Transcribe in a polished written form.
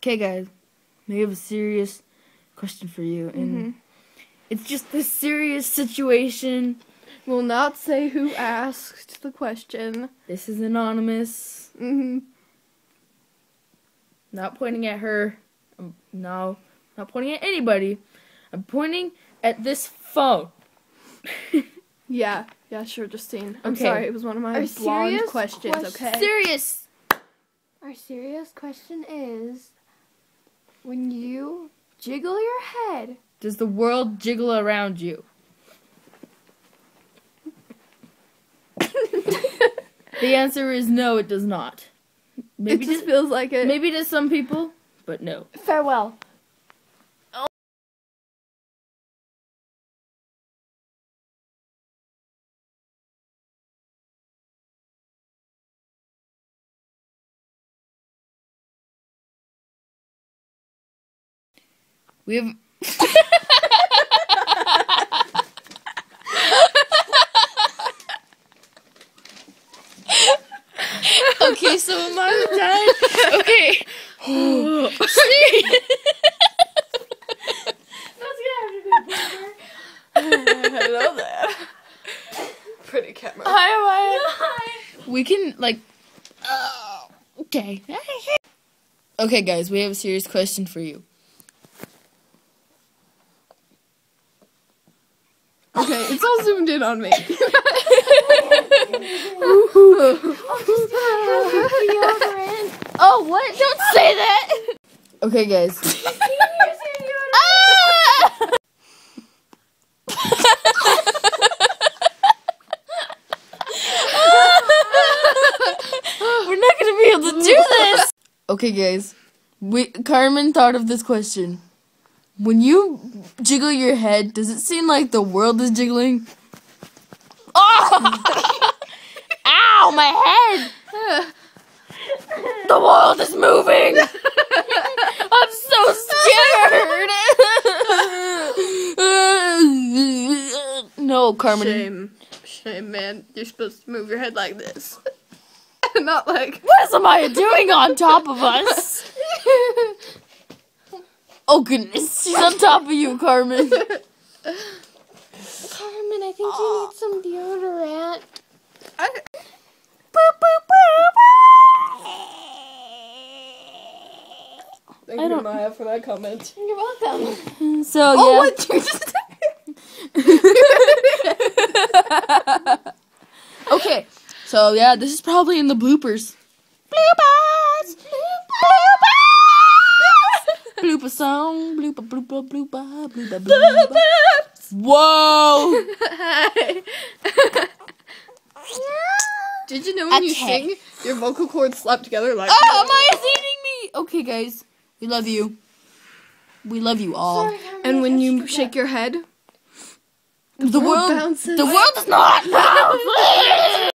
Okay, guys, we have a serious question for you, and it's just a serious situation. We'll not say who asked the question. This is anonymous. Not pointing at her. No, not pointing at anybody. I'm pointing at this phone. Yeah, sure, Justine. I'm Okay. sorry, it was one of my blonde questions, okay? Serious. Our serious question is, when you jiggle your head, Does the world jiggle around you? The answer is no, it does not. It just feels like it. Maybe to some people, but no. farewell. We have... Okay, so am I done? Okay. Hello there. Pretty camera. We can, like... okay. Okay, guys, we have a serious question for you. Okay, it's all zoomed in on me. Oh, what? Don't say that! Okay, guys. We're not gonna be able to do this! Okay, guys. Carmen thought of this question. When you jiggle your head, does it seem like the world is jiggling? Oh! Ow, my head! The world is moving! I'm so scared! No, Carmen. Shame, man. You're supposed to move your head like this. Not like... What is Amaya doing on top of us? Oh goodness, she's on top of you, Carmen. Carmen, I think you need some deodorant. Thank you, Maya, for that comment. You're welcome. So, yeah. Oh, what? You just... Okay, so yeah, this is probably in the bloopers. Bloopers! Blooper song, blooper, blooper, blooper, blooper, blooper. Whoa! Did you know when you Okay. sing, your vocal cords slap together like... Oh, Amaya's eating me! Okay, guys, we love you. We love you all. And when you shake your head, The world bounces. The world does not bounce!